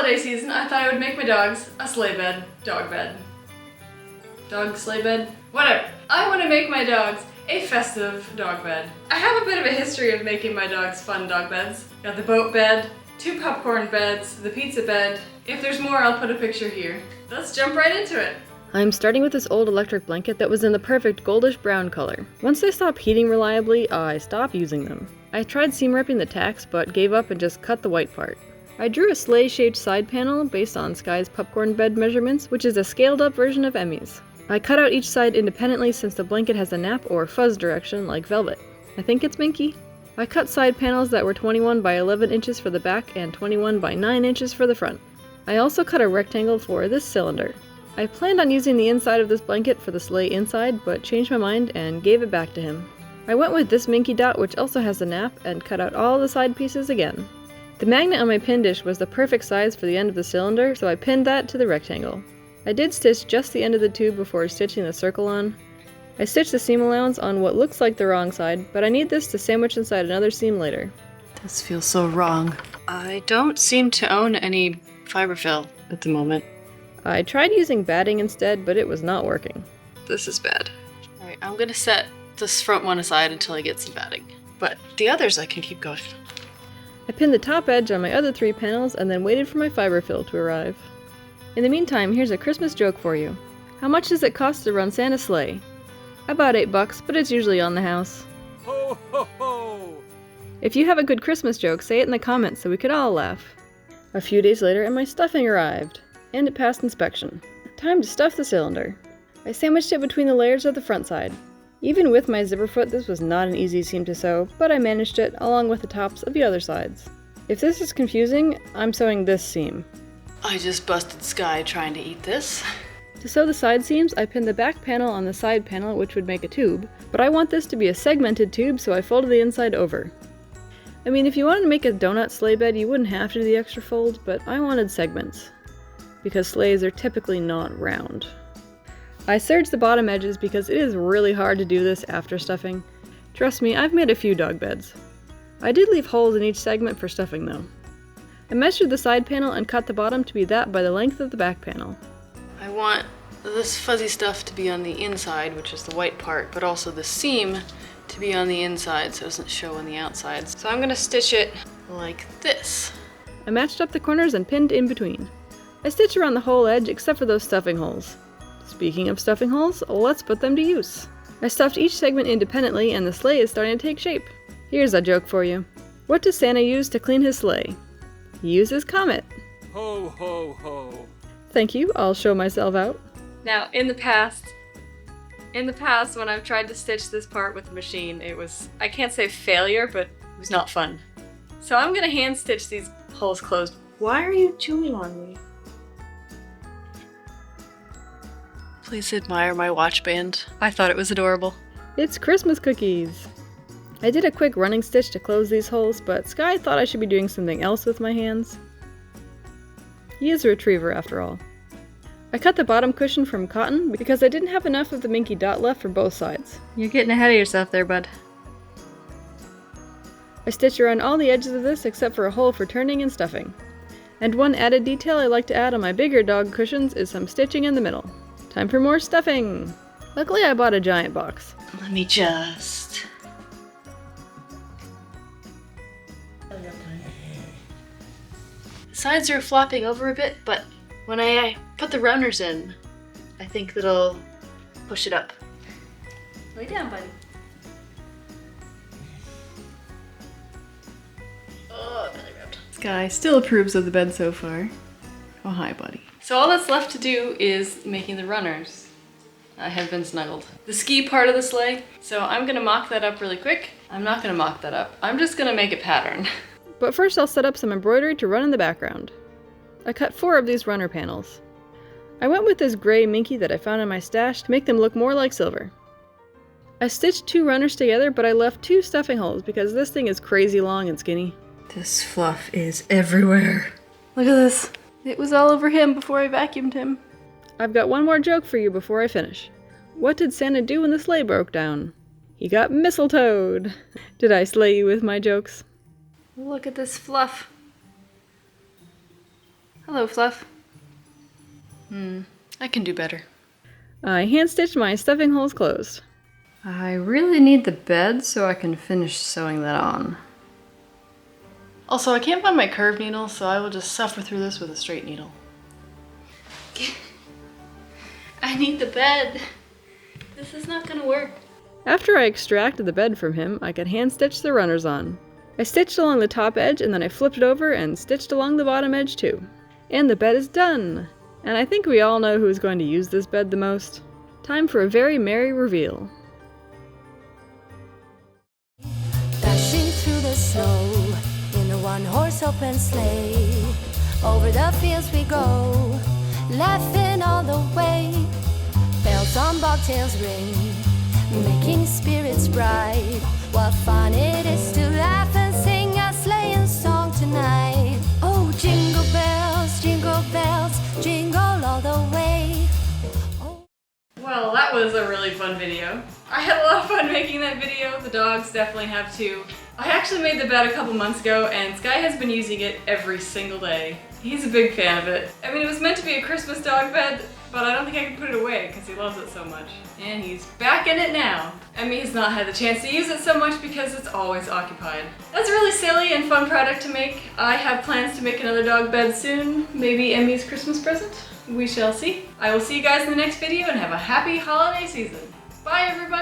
holiday season, I thought I would make my dogs a sleigh bed, dog bed. Dog sleigh bed? Whatever. I want to make my dogs a festive dog bed. I have a bit of a history of making my dogs fun dog beds. Got the boat bed, 2 popcorn beds, the pizza bed. If there's more, I'll put a picture here. Let's jump right into it. I'm starting with this old electric blanket that was in the perfect goldish brown color. Once they stop heating reliably, I stopped using them. I tried seam ripping the tacks, but gave up and just cut the white part. I drew a sleigh-shaped side panel based on Sky's popcorn bed measurements, which is a scaled-up version of Emmie's. I cut out each side independently since the blanket has a nap or fuzz direction like velvet. I think it's Minky. I cut side panels that were 21 by 11 inches for the back and 21 by 9 inches for the front. I also cut a rectangle for this cylinder. I planned on using the inside of this blanket for the sleigh inside, but changed my mind and gave it back to him. I went with this Minky dot, which also has a nap, and cut out all the side pieces again. The magnet on my pin dish was the perfect size for the end of the cylinder, so I pinned that to the rectangle. I did stitch just the end of the tube before stitching the circle on. I stitched the seam allowance on what looks like the wrong side, but I need this to sandwich inside another seam later. This feels so wrong. I don't seem to own any fiberfill at the moment. I tried using batting instead, but it was not working. This is bad. Alright, I'm gonna set this front one aside until I get some batting. But the others I can keep going. I pinned the top edge on my other 3 panels and then waited for my fiberfill to arrive. In the meantime, here's a Christmas joke for you. How much does it cost to run Santa's sleigh? About $8, but it's usually on the house. Ho ho ho! If you have a good Christmas joke, say it in the comments so we could all laugh. A few days later and my stuffing arrived. And it passed inspection. Time to stuff the cylinder. I sandwiched it between the layers of the front side. Even with my zipper foot, this was not an easy seam to sew, but I managed it along with the tops of the other sides. If this is confusing, I'm sewing this seam. I just busted Sky trying to eat this. To sew the side seams, I pinned the back panel on the side panel, which would make a tube, but I want this to be a segmented tube, so I folded the inside over. I mean, if you wanted to make a donut sleigh bed, you wouldn't have to do the extra fold, but I wanted segments, because sleighs are typically not round. I serged the bottom edges because it is really hard to do this after stuffing. Trust me, I've made a few dog beds. I did leave holes in each segment for stuffing though. I measured the side panel and cut the bottom to be that by the length of the back panel. I want this fuzzy stuff to be on the inside, which is the white part, but also the seam to be on the inside so it doesn't show on the outside. So I'm gonna stitch it like this. I matched up the corners and pinned in between. I stitched around the whole edge except for those stuffing holes. Speaking of stuffing holes, let's put them to use. I stuffed each segment independently and the sleigh is starting to take shape. Here's a joke for you. What does Santa use to clean his sleigh? He uses Comet. Ho ho ho! Thank you, I'll show myself out. Now, in the past when I've tried to stitch this part with a machine, it was, I can't say failure, but it was not fun. So I'm gonna hand stitch these holes closed. Why are you chewing on me? Please admire my watch band. I thought it was adorable. It's Christmas cookies! I did a quick running stitch to close these holes, but Sky thought I should be doing something else with my hands. He is a retriever after all. I cut the bottom cushion from cotton because I didn't have enough of the Minky dot left for both sides. You're getting ahead of yourself there, bud. I stitched around all the edges of this except for a hole for turning and stuffing. And one added detail I like to add on my bigger dog cushions is some stitching in the middle. Time for more stuffing! Luckily I bought a giant box. Let me just... The sides are flopping over a bit, but when I put the runners in, I think that'll push it up. Lay down, buddy. Oh, belly rubbed. Sky still approves of the bed so far. Oh, hi, buddy. So all that's left to do is making the runners. I have been snuggled. The ski part of the sleigh, so I'm gonna mock that up really quick. I'm not gonna mock that up. I'm just gonna make a pattern. But first I'll set up some embroidery to run in the background. I cut 4 of these runner panels. I went with this gray Minky that I found in my stash to make them look more like silver. I stitched 2 runners together, but I left 2 stuffing holes because this thing is crazy long and skinny. This fluff is everywhere. Look at this. It was all over him before I vacuumed him. I've got one more joke for you before I finish. What did Santa do when the sleigh broke down? He got mistletoed. Did I slay you with my jokes? Look at this fluff. Hello, Fluff. I can do better. I hand-stitched my stuffing holes closed. I really need the bed so I can finish sewing that on. Also, I can't find my curved needle, so I will just suffer through this with a straight needle. I need the bed. This is not gonna work. After I extracted the bed from him, I could hand-stitch the runners on. I stitched along the top edge and then I flipped it over and stitched along the bottom edge too. And the bed is done! And I think we all know who's going to use this bed the most. Time for a very merry reveal. Dashing through the snow in a one-horse open sleigh. Over the fields we go, laughing all the way. Bells on bobtails ring, making spirits bright. What fun it is to laugh and sing a sleighing song tonight. Oh, jingle bells, jingle all the way. Oh. Well, that was a really fun video. I had a lot of fun making that video. The dogs definitely have too. I actually made the bed a couple months ago and Sky has been using it every single day. He's a big fan of it. I mean, it was meant to be a Christmas dog bed, but I don't think I can put it away because he loves it so much. And he's back in it now. Emmie has not had the chance to use it so much because it's always occupied. That's a really silly and fun product to make. I have plans to make another dog bed soon. Maybe Emmie's Christmas present? We shall see. I will see you guys in the next video and have a happy holiday season. Bye everybody!